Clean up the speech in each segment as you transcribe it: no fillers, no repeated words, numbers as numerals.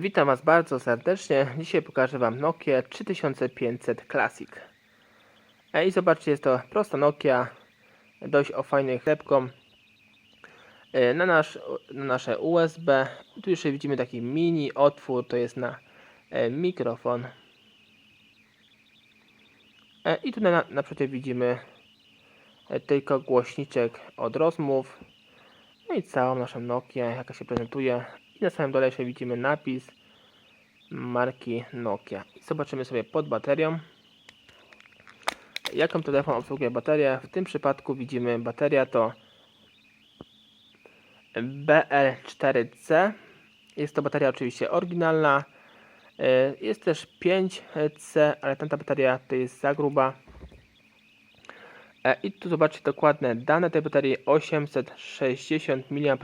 Witam Was bardzo serdecznie. Dzisiaj pokażę Wam Nokia 3500 Classic. I zobaczcie, jest to prosta Nokia, dość o fajnej klepką na nasze USB. Tu jeszcze widzimy taki mini otwór, to jest na mikrofon. I tu naprzeciw widzimy tylko głośniczek od rozmów. No i całą naszą Nokię, jaka się prezentuje. I na samym dole jeszcze widzimy napis marki Nokia. I zobaczymy sobie pod baterią, jaką telefon obsługuje baterię. W tym przypadku widzimy, bateria to BL4C. Jest to bateria oczywiście oryginalna. Jest też 5C, ale tamta bateria to jest za gruba. I tu zobaczcie dokładne dane tej baterii: 860 mAh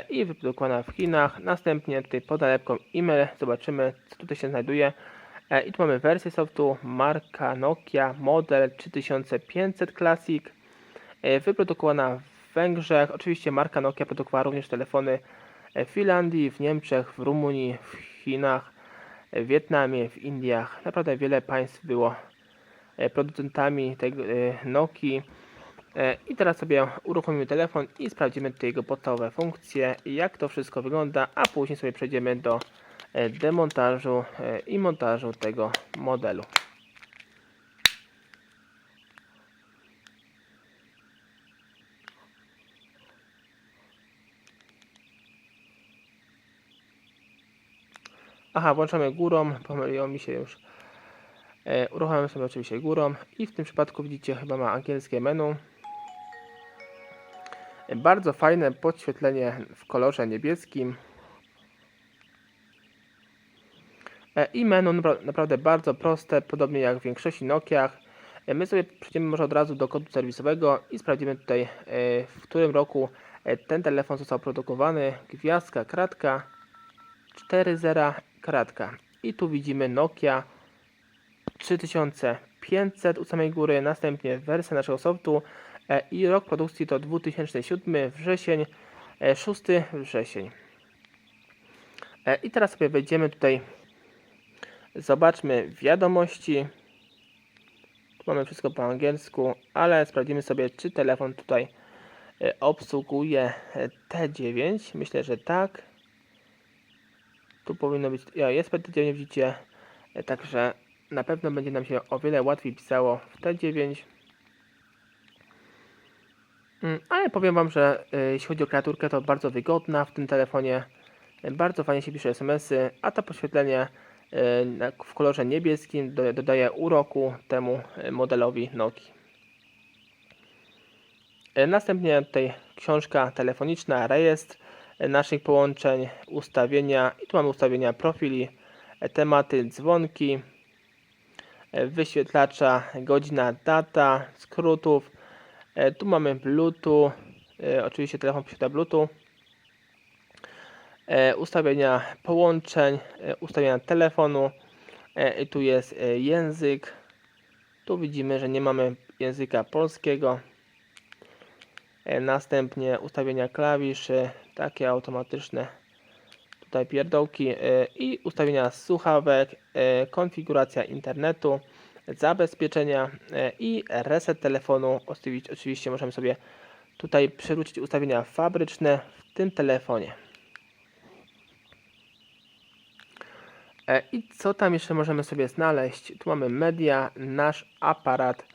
i wyprodukowana w Chinach. Następnie tutaj pod nalepką e-mail zobaczymy, co tutaj się znajduje. I tu mamy wersję softu, marka Nokia, model 3500 Classic, wyprodukowana w Węgrzech. Oczywiście marka Nokia produkowała również telefony w Finlandii, w Niemczech, w Rumunii, w Chinach, w Wietnamie, w Indiach. Naprawdę wiele państw było producentami tej Nokii. I teraz sobie uruchomimy telefon i sprawdzimy tutaj jego podstawowe funkcje, jak to wszystko wygląda, a później sobie przejdziemy do demontażu i montażu tego modelu. Aha, włączamy górą, pomyliło mi się już. Uruchamiamy sobie oczywiście górą i w tym przypadku widzicie, chyba ma angielskie menu. Bardzo fajne podświetlenie w kolorze niebieskim. I menu naprawdę bardzo proste, podobnie jak w większości Nokiach. My sobie przejdziemy może od razu do kodu serwisowego i sprawdzimy tutaj, w którym roku ten telefon został produkowany. Gwiazdka, kratka, 4.0, kratka. I tu widzimy Nokia 3500 u samej góry, następnie wersja naszego softu i rok produkcji to 2007 wrzesień, 6 wrzesień. I teraz sobie wejdziemy tutaj, zobaczmy wiadomości. Tu mamy wszystko po angielsku, ale sprawdzimy sobie, czy telefon tutaj obsługuje T9. Myślę, że tak. Tu powinno być, jest T9, widzicie, także na pewno będzie nam się o wiele łatwiej pisało w T9. Ale powiem Wam, że jeśli chodzi o klawiaturkę, to bardzo wygodna w tym telefonie. Bardzo fajnie się pisze SMS-y, a to podświetlenie w kolorze niebieskim dodaje uroku temu modelowi Nokii. Następnie tutaj książka telefoniczna, rejestr naszych połączeń, ustawienia. I tu mamy ustawienia profili, tematy, dzwonki, wyświetlacza, godzina, data, skrótów. Tu mamy Bluetooth, oczywiście telefon posiada Bluetooth. Ustawienia połączeń, ustawienia telefonu. I tu jest język. Tu widzimy, że nie mamy języka polskiego. Następnie ustawienia klawiszy, takie automatyczne tutaj pierdołki, i ustawienia słuchawek, konfiguracja internetu, zabezpieczenia i reset telefonu. Oczywiście możemy sobie tutaj przywrócić ustawienia fabryczne w tym telefonie. I co tam jeszcze możemy sobie znaleźć? Tu mamy media, nasz aparat,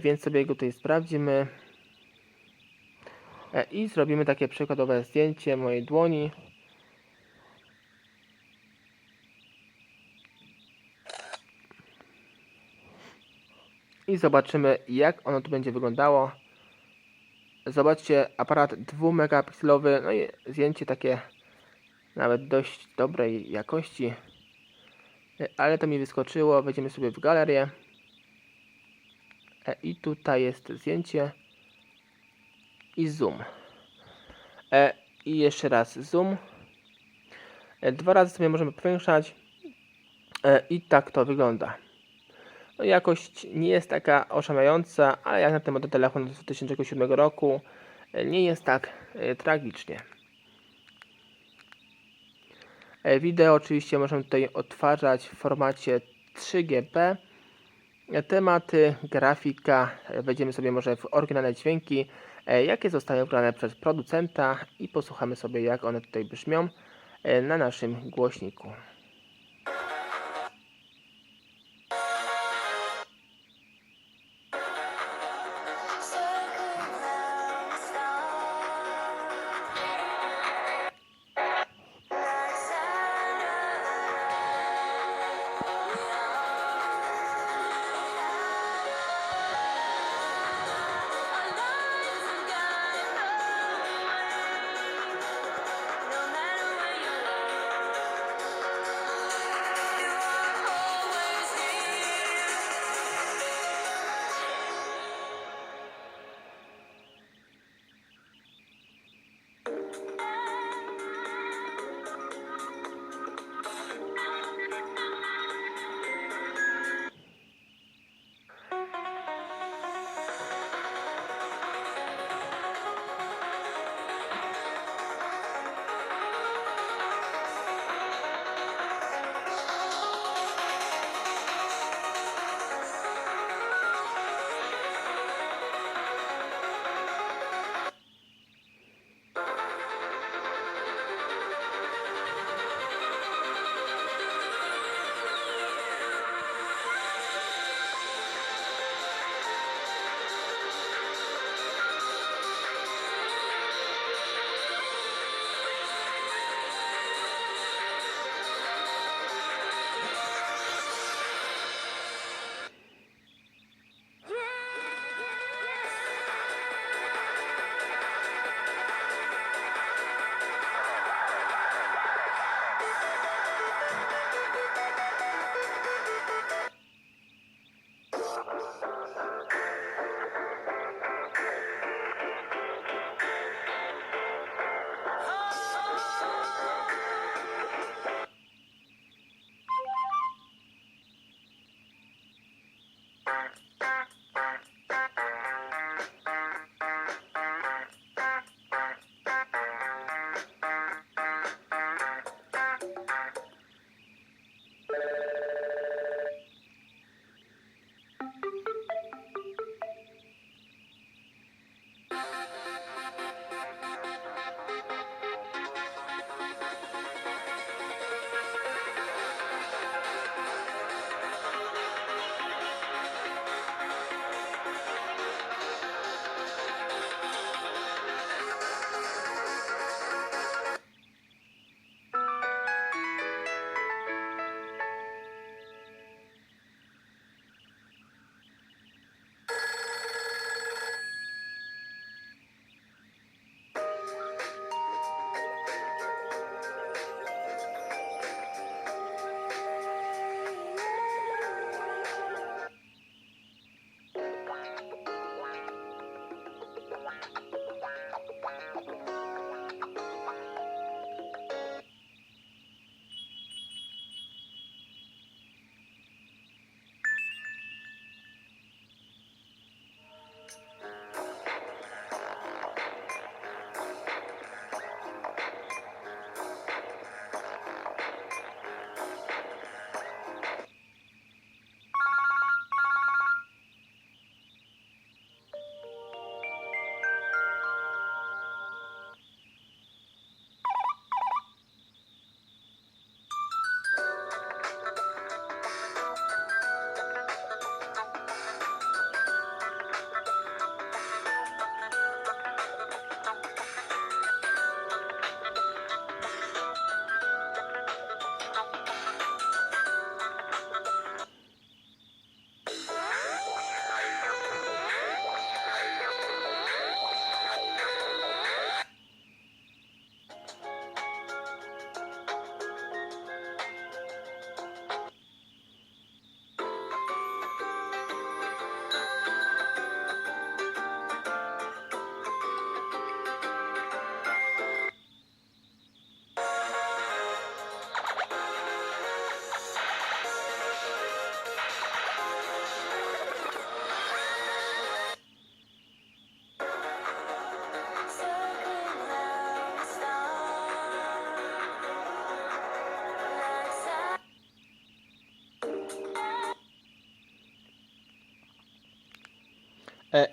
więc sobie go tutaj sprawdzimy. I zrobimy takie przykładowe zdjęcie mojej dłoni. I zobaczymy, jak ono tu będzie wyglądało. Zobaczcie, aparat 2-megapikselowy, no i zdjęcie takie nawet dość dobrej jakości. Ale to mi wyskoczyło, wejdziemy sobie w galerię. I tutaj jest zdjęcie. I zoom. I jeszcze raz zoom. 2 razy sobie możemy powiększać. I tak to wygląda. No, jakość nie jest taka oszałamiająca, ale jak na ten model telefonu z 2007 roku nie jest tak tragicznie. Wideo oczywiście możemy tutaj odtwarzać w formacie 3GP. Tematy, grafika, wejdziemy sobie może w oryginalne dźwięki, jakie zostały wybrane przez producenta i posłuchamy sobie, jak one tutaj brzmią na naszym głośniku.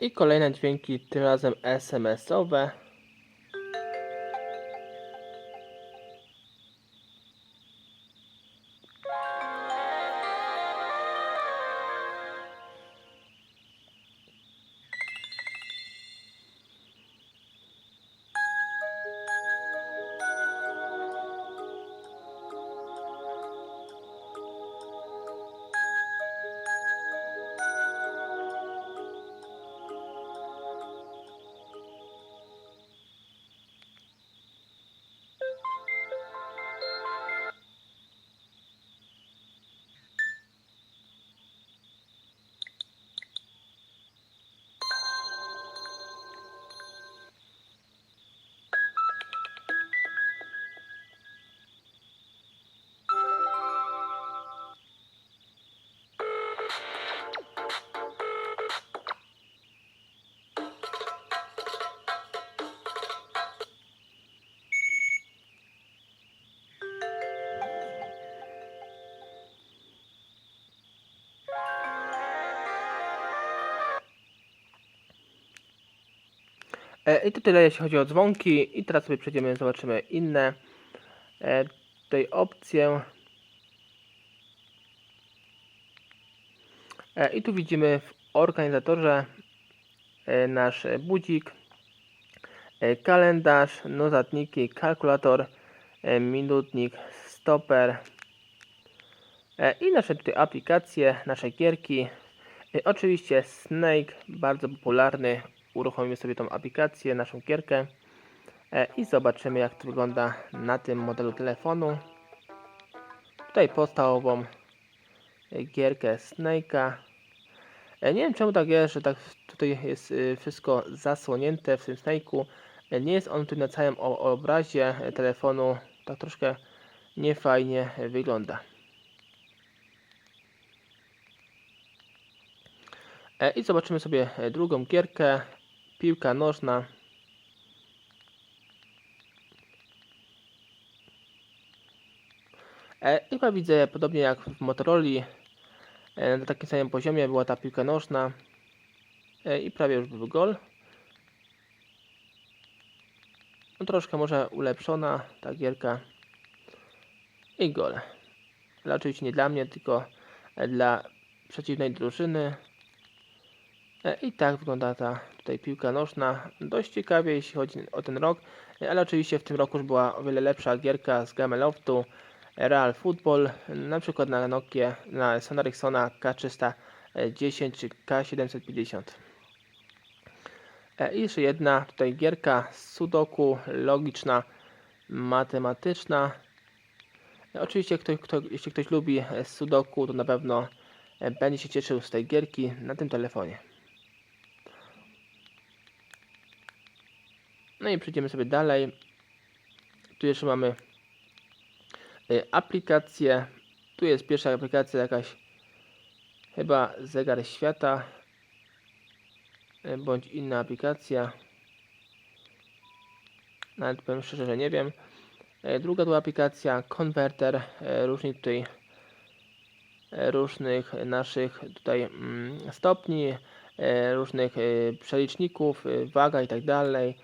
I kolejne dźwięki, tym razem SMS-owe. I to tyle, jeśli chodzi o dzwonki. I teraz sobie przejdziemy, zobaczymy inne tutaj opcje. I tu widzimy w organizatorze nasz budzik, kalendarz, notatniki, kalkulator, minutnik, stoper i nasze tutaj aplikacje, nasze gierki. Oczywiście Snake, bardzo popularny. Uruchomimy sobie tą aplikację, naszą gierkę i zobaczymy, jak to wygląda na tym modelu telefonu. Tutaj podstawową gierkę Snake'a. Nie wiem, czemu tak jest, że tak tutaj jest wszystko zasłonięte w tym Snake'u. Nie jest on tu na całym obrazie telefonu. Tak troszkę niefajnie wygląda. I zobaczymy sobie drugą gierkę. Piłka nożna. I chyba widzę, podobnie jak w Motorola, na takim samym poziomie była ta piłka nożna. I prawie już był gol. No, troszkę może ulepszona ta gierka. I gol. Ale oczywiście nie dla mnie, tylko dla przeciwnej drużyny. I tak wygląda ta tutaj piłka nożna. Dość ciekawie, jeśli chodzi o ten rok. Ale oczywiście w tym roku już była o wiele lepsza gierka z Gameloftu. Real Football, na przykład na Nokia, na Sony Ericssona K310 czy K750. I jeszcze jedna tutaj gierka Sudoku, logiczna, matematyczna. Oczywiście jeśli ktoś lubi Sudoku, to na pewno będzie się cieszył z tej gierki na tym telefonie. No i przejdziemy sobie dalej. Tu jeszcze mamy aplikacje. Tu jest pierwsza aplikacja, jakaś chyba zegar świata bądź inna aplikacja. Nawet powiem szczerze, że nie wiem. Druga to aplikacja konwerter różnych naszych tutaj stopni, różnych przeliczników, waga i tak dalej.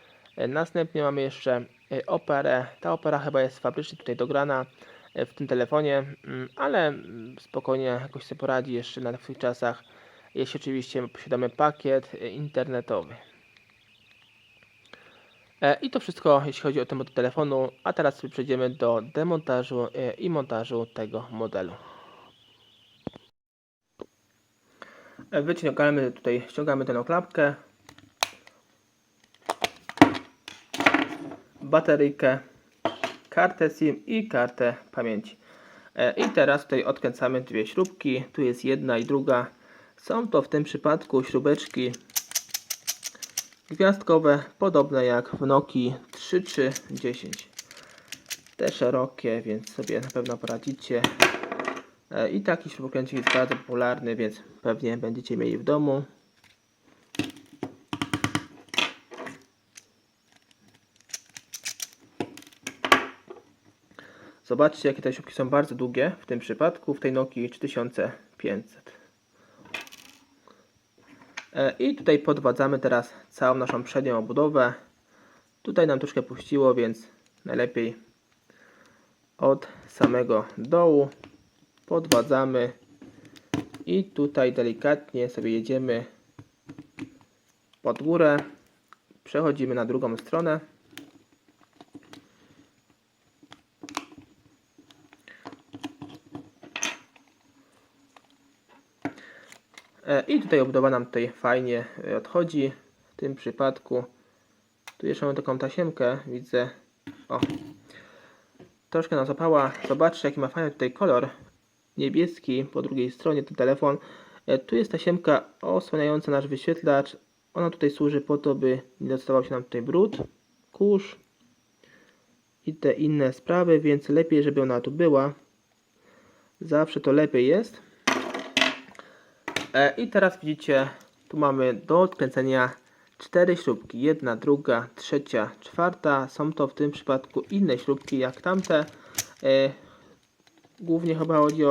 Następnie mamy jeszcze operę. Ta opera chyba jest fabrycznie tutaj dograna w tym telefonie, ale spokojnie jakoś sobie poradzi jeszcze na tych czasach, jeśli oczywiście posiadamy pakiet internetowy. I to wszystko, jeśli chodzi o ten model telefonu, a teraz sobie przejdziemy do demontażu i montażu tego modelu. Ściągamy tę oklapkę, bateryjkę, kartę SIM i kartę pamięci. I teraz tutaj odkręcamy dwie śrubki, tu jest jedna i druga. Są to w tym przypadku śrubeczki gwiazdkowe, podobne jak w Nokii 3310. Te szerokie, więc sobie na pewno poradzicie. I taki śrubokręcik jest bardzo popularny, więc pewnie będziecie mieli w domu. Zobaczcie, jakie te śrubki są bardzo długie w tym przypadku, w tej Nokii 3500. I tutaj podwadzamy teraz całą naszą przednią obudowę. Tutaj nam troszkę puściło, więc najlepiej od samego dołu podwadzamy i tutaj delikatnie sobie jedziemy pod górę. Przechodzimy na drugą stronę. I tutaj obudowa nam tutaj fajnie odchodzi. W tym przypadku tu jeszcze mam taką tasiemkę, widzę. O, troszkę nas opała. Zobaczcie, jaki ma fajny tutaj kolor niebieski. Po drugiej stronie ten telefon. Tu jest tasiemka osłaniająca nasz wyświetlacz. Ona tutaj służy po to, by nie dostawał się nam tutaj brud, kurz i te inne sprawy, więc lepiej, żeby ona tu była. Zawsze to lepiej jest. I teraz widzicie, tu mamy do odkręcenia 4 śrubki. Jedna, druga, trzecia, czwarta. Są to w tym przypadku inne śrubki jak tamte. Głównie chyba chodzi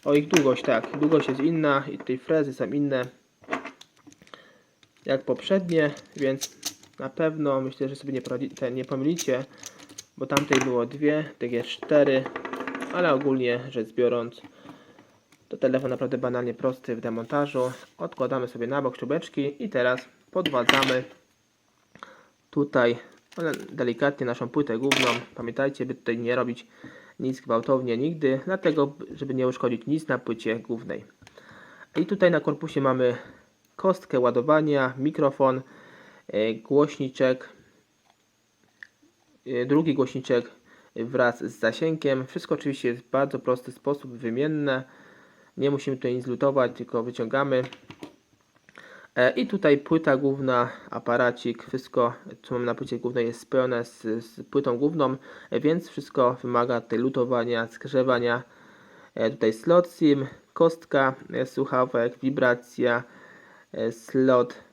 o ich długość. Tak, długość jest inna i tutaj frezy są inne jak poprzednie, więc na pewno myślę, że sobie nie pomylicie, bo tamtej było 2, tych jest 4, ale ogólnie rzecz biorąc to telefon naprawdę banalnie prosty w demontażu. Odkładamy sobie na bok śrubeczki i teraz podwadzamy tutaj delikatnie naszą płytę główną. Pamiętajcie, by tutaj nie robić nic gwałtownie nigdy, dlatego żeby nie uszkodzić nic na płycie głównej. I tutaj na korpusie mamy kostkę ładowania, mikrofon, głośniczek, drugi głośniczek wraz z zasięgiem. Wszystko oczywiście jest w bardzo prosty sposób, wymienne. Nie musimy tutaj nic lutować, tylko wyciągamy. I tutaj płyta główna, aparacik, wszystko co mamy na płycie głównej jest spełnione z płytą główną, więc wszystko wymaga tutaj lutowania, zgrzewania. Tutaj slot SIM, kostka słuchawek, wibracja, slot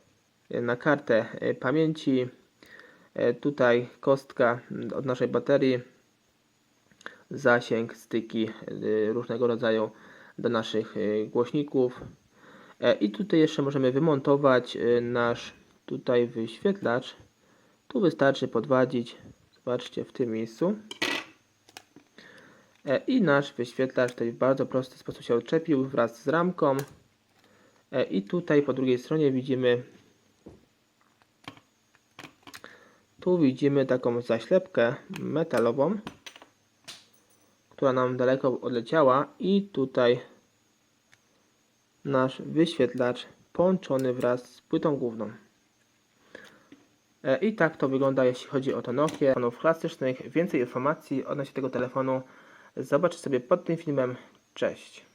na kartę pamięci, tutaj kostka od naszej baterii, zasięg, styki różnego rodzaju do naszych głośników. I tutaj jeszcze możemy wymontować nasz tutaj wyświetlacz. Tu wystarczy podwadzić, zobaczcie, w tym miejscu. I nasz wyświetlacz tutaj w bardzo prosty sposób się odczepił wraz z ramką. I tutaj po drugiej stronie widzimy taką zaślepkę metalową, która nam daleko odleciała, i tutaj nasz wyświetlacz połączony wraz z płytą główną. I tak to wygląda, jeśli chodzi o to Nokia. Telefonów klasycznych. Więcej informacji odnośnie tego telefonu zobaczcie sobie pod tym filmem. Cześć!